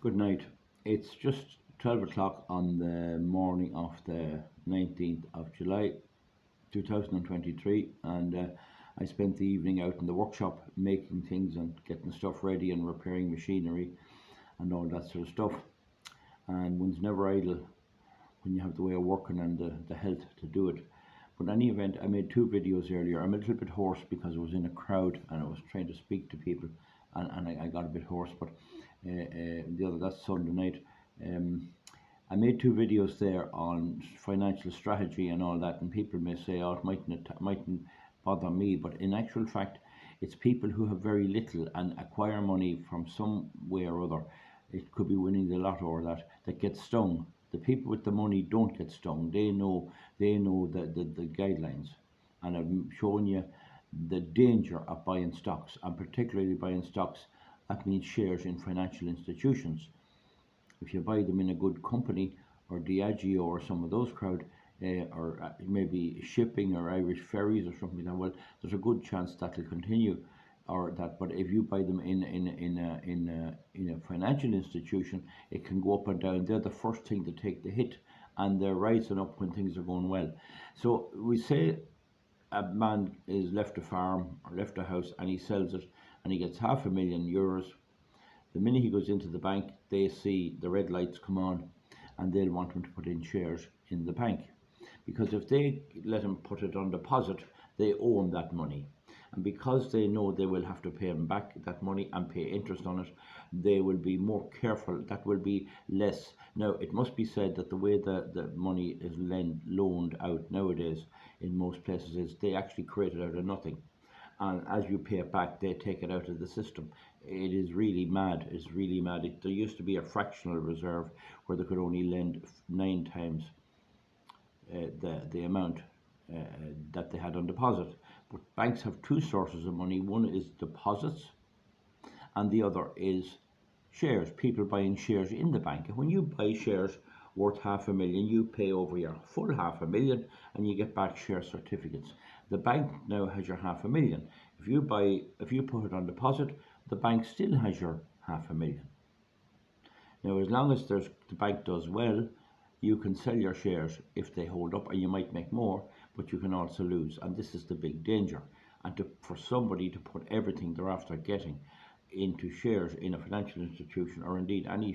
Good night. It's just 12 o'clock on the morning of the 19th of July 2023, and I spent the evening out in the workshop making things and getting stuff ready and repairing machinery and all that sort of stuff. And one's never idle when you have the way of working and the health to do it. But in any event, I made two videos earlier. I'm a little bit hoarse because I was in a crowd and I was trying to speak to people, and I got a bit hoarse. But that's Sunday night. Um, I made two videos there on financial strategy and all that, and people may say, "Oh, it mightn't bother me," but in actual fact, it's people who have very little and acquire money from some way or other. It could be winning the lotto or that get stung. The people with the money don't get stung. They know the guidelines, and I'm showing you the danger of buying stocks, and particularly buying stocks that means shares in financial institutions. If you buy them in a good company or Diageo or some of those crowd, or maybe shipping or Irish ferries or something like that, well, there's a good chance that'll continue, or that. But if you buy them in a financial institution, it can go up and down. They're the first thing to take the hit, and they're rising up when things are going well. So we say a man is left a farm or left a house and he sells it and he gets €500,000. The minute he goes into the bank, they see the red lights come on and they'll want him to put in shares in the bank. Because if they let him put it on deposit, they own that money. And because they know they will have to pay him back that money and pay interest on it, they will be more careful. That will be less. Now, it must be said that the way the money is loaned out nowadays in most places is they actually create it out of nothing, and as you pay it back, they take it out of the system. It is really mad. It's really mad. There used to be a fractional reserve where they could only lend nine times the amount uh, that they had on deposit. But banks have two sources of money. One is deposits, and the other is shares. People buying shares in the bank. And when you buy shares worth 500,000, you pay over your full 500,000 and you get back share certificates. The bank now has your 500,000. If you put it on deposit, the bank still has your 500,000. Now, as long as the bank does well, you can sell your shares if they hold up, and you might make more, but you can also lose. And this is the big danger. And for somebody to put everything they're after getting into shares in a financial institution, or indeed any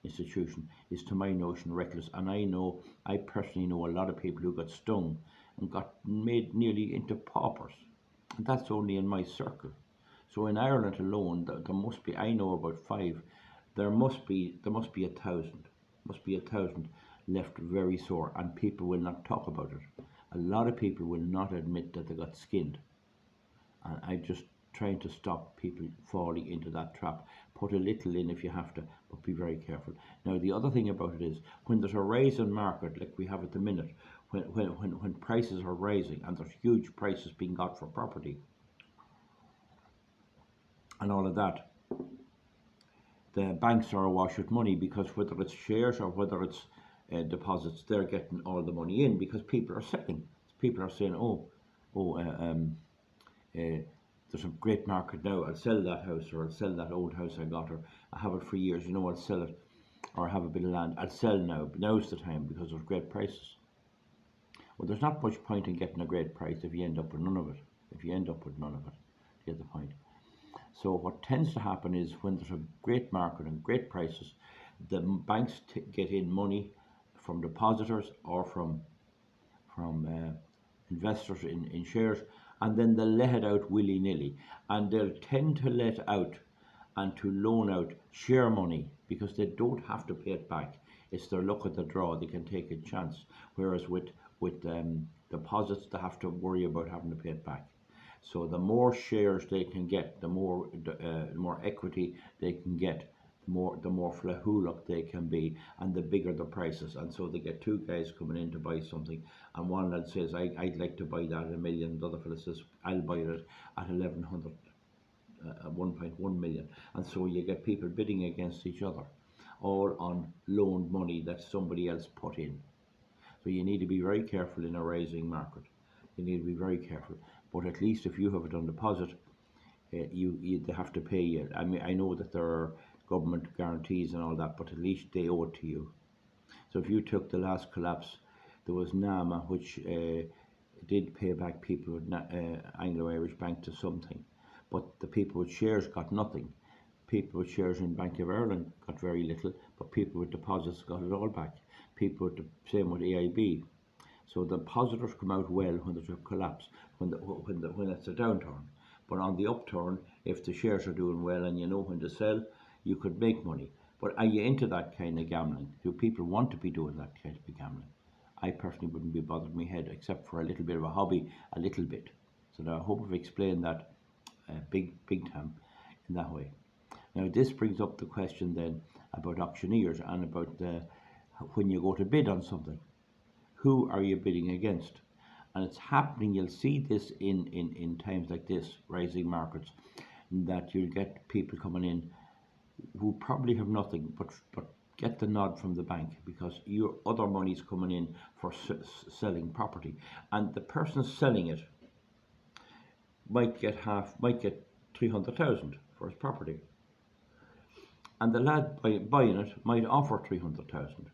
institution, is, to my notion, reckless. And I personally know a lot of people who got stung and got made nearly into paupers, and that's only in my circle. So in Ireland alone, there must be, I know about five. There must be 1,000, left very sore, and people will not talk about it. A lot of people will not admit that they got skinned, and I just trying to stop people falling into that trap. Put a little in if you have to, but be very careful. Now, the other thing about it is, when there's a rise in market like we have at the minute, when prices are rising and there's huge prices being got for property and all of that, the banks are awash with money, because whether it's shares or whether it's deposits, they're getting all the money in because people are selling. People are saying, oh, there's a great market now. I'll sell that house, or I'll sell that old house I got, or I have it for years. I'll sell it, or I have a bit of land. I'll sell now. But now's the time because there's great prices. Well, there's not much point in getting a great price if you end up with none of it. You get the point. So what tends to happen is, when there's a great market and great prices, the banks get in money from depositors or from investors in shares, and then they'll let it out willy-nilly, and they'll tend to let out and to loan out share money because they don't have to pay it back. It's their luck of the draw. They can take a chance, whereas with deposits, they have to worry about having to pay it back. So the more shares they can get, the more equity they can get, the more flahuluk they can be, and the bigger the prices. And so they get two guys coming in to buy something, and one lad says, I'd like to buy that at 1,000,000. The other fellow says, I'll buy it at 1,100, 1.1 million. And so you get people bidding against each other, all on loaned money that somebody else put in. So you need to be very careful in a rising market. You need to be very careful. But at least if you have it on deposit, they have to pay you. I mean, I know that there are government guarantees and all that, but at least they owe it to you. So if you took the last collapse, there was NAMA, which did pay back people with Anglo-Irish Bank to something, but the people with shares got nothing. People with shares in Bank of Ireland got very little, but people with deposits got it all back. People with the same with AIB. So the positives come out well when there's a collapse, when it's a downturn. But on the upturn, if the shares are doing well and you know when to sell, you could make money. But are you into that kind of gambling? Do people want to be doing that kind of gambling? I personally wouldn't be bothered my head, except for a little bit of a hobby, a little bit. So now I hope I've explained that big time in that way. Now this brings up the question then about auctioneers and about when you go to bid on something, who are you bidding against? And it's happening, you'll see this in times like this, rising markets, that you'll get people coming in who probably have nothing but get the nod from the bank because your other money's coming in for selling property, and the person selling it might get 300,000 for his property, and the lad buying it might offer 300,000,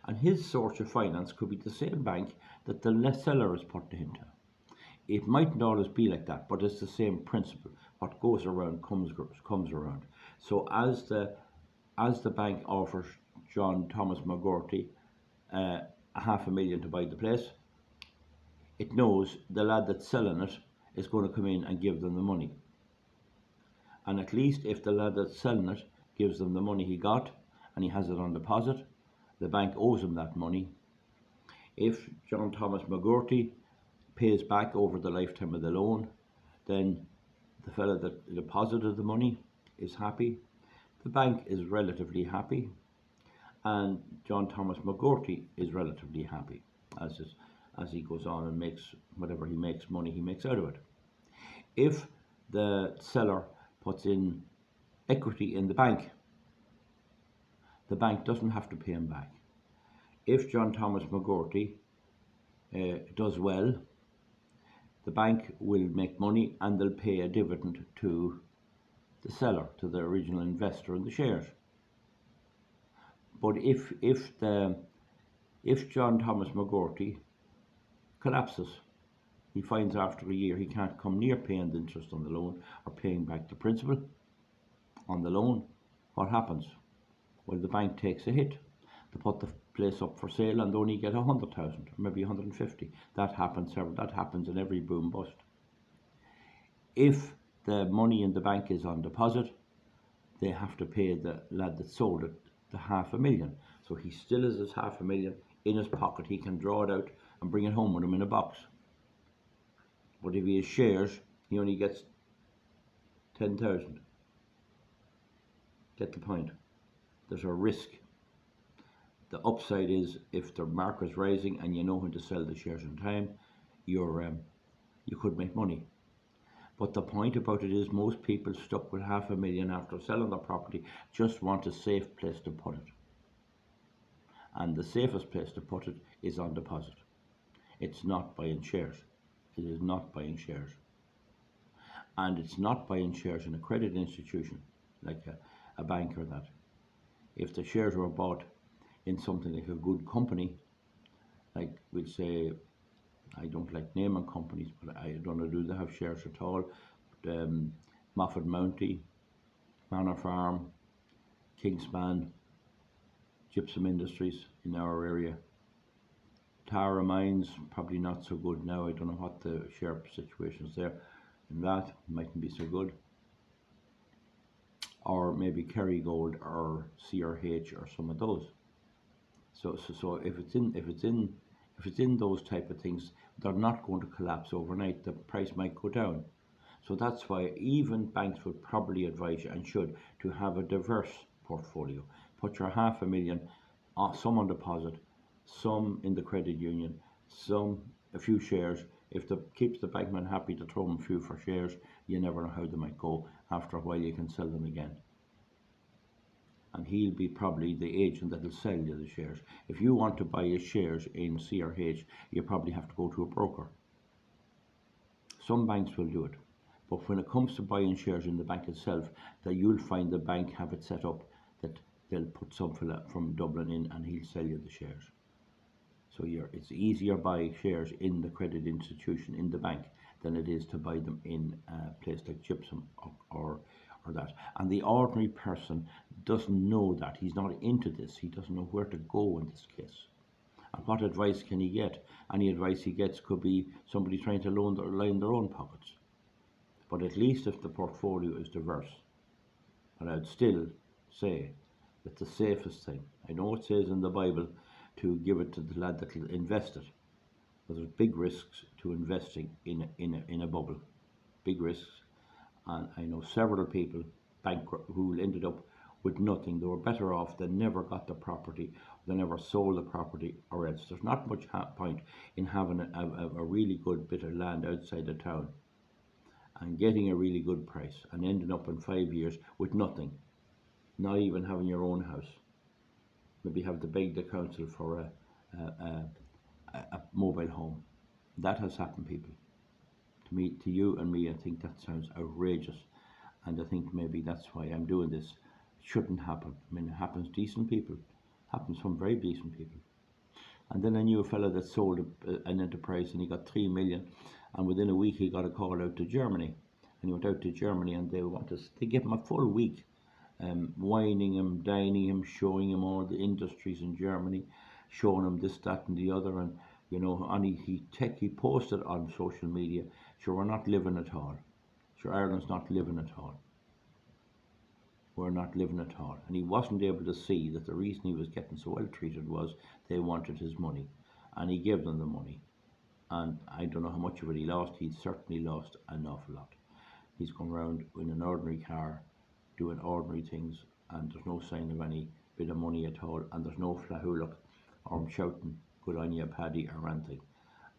and his source of finance could be the same bank that the seller is putting him to. It mightn't always be like that, but it's the same principle. What goes around comes around. So as the bank offers John Thomas McGorty $500,000 to buy the place, it knows the lad that's selling it is going to come in and give them the money. And at least if the lad that's selling it gives them the money he got and he has it on deposit, the bank owes him that money. If John Thomas McGorty pays back over the lifetime of the loan, then the fellow that deposited the money is happy, the bank is relatively happy, and John Thomas McGorty is relatively happy as he goes on and makes whatever he makes money he makes out of it. If the seller puts in equity in the bank doesn't have to pay him back. If John Thomas McGorty does well, the bank will make money and they'll pay a dividend to the seller, to the original investor in the shares. But if John Thomas McGorty collapses, he finds after a year he can't come near paying the interest on the loan or paying back the principal on the loan, what happens? Well, the bank takes a hit to put the place up for sale and only get 100,000 or maybe 150. That happens in every boom bust. If the money in the bank is on deposit, they have to pay the lad that sold it the $500,000. So he still has his $500,000 in his pocket. He can draw it out and bring it home with him in a box. But if he has shares, he only gets 10,000. Get the point? There's a risk. The upside is if the market's rising and you know when to sell the shares in time, you could make money. But the point about it is most people stuck with $500,000 after selling their property just want a safe place to put it. And the safest place to put it is on deposit. It's not buying shares. It is not buying shares. And it's not buying shares in a credit institution like a bank or that. If the shares were bought in something like a good company, like we'll say, I don't like naming companies, but I don't know, do they have shares at all? But, Moffat Mounty, Manor Farm, Kingspan, Gypsum Industries in our area. Tara Mines, probably not so good now. I don't know what the share situation is there. And that mightn't be so good. Or maybe Kerrygold or CRH or some of those. So if it's in those type of things, they're not going to collapse overnight. The price might go down. So that's why even banks would probably advise you, and should, to have a diverse portfolio. Put your $500,000, some on deposit, some in the credit union, a few shares. If that keeps the bankman happy to throw them a few for shares, you never know how they might go. After a while you can sell them again. And he'll be probably the agent that will sell you the shares. If you want to buy his shares in CRH, you probably have to go to a broker. Some banks will do it. But when it comes to buying shares in the bank itself, that you'll find the bank have it set up that they'll put some fella from Dublin in and he'll sell you the shares. So it's easier buy shares in the credit institution, in the bank, than it is to buy them in a place like Gypsum or that. And the ordinary person doesn't know that. He's not into this. He doesn't know where to go in this case. And what advice can he get? Any advice he gets could be somebody trying to line their own pockets. But at least if the portfolio is diverse, and I'd still say that the safest thing, I know it says in the Bible to give it to the lad that will invest it, but there's big risks to investing in a bubble, big risks. And I know several people who ended up with nothing. They were better off. They never got the property. They never sold the property, or else there's not much point in having a really good bit of land outside the town and getting a really good price and ending up in 5 years with nothing, not even having your own house. Maybe have to beg the council for a mobile home. That has happened, people. To me, to you and me, I think that sounds outrageous, and I think maybe that's why I'm doing this. It shouldn't happen. I mean, it happens to decent people, happens from very decent people. And then I knew a fellow that sold an enterprise and he got 3 million, and within a week he got a call out to Germany, and he went out to Germany and they gave him a full week, wining him, dining him, showing him all the industries in Germany, showing him this, that, and the other, and and he posted on social media, sure, we're not living at all. Sure, Ireland's not living at all. We're not living at all. And he wasn't able to see that the reason he was getting so well treated was they wanted his money. And he gave them the money. And I don't know how much of it he lost. He certainly lost an awful lot. He's going around in an ordinary car, doing ordinary things, and there's no sign of any bit of money at all. And there's no flahulach or shouting, good on you, Paddy, or anything.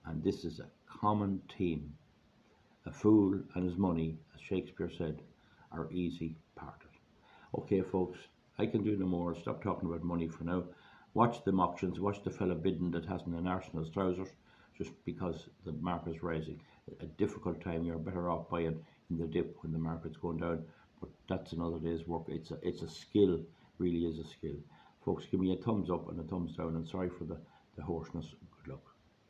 And this is a common theme. A fool and his money, as Shakespeare said, are easy parted. Okay, folks, I can do no more. Stop talking about money for now. Watch them auctions. Watch the fella bidding that hasn't an arse in his trousers just because the market's rising. A difficult time. You're better off buying in the dip when the market's going down. But that's another day's work. It's a skill. Really is a skill. Folks, give me a thumbs up and a thumbs down. And sorry for the hoarseness.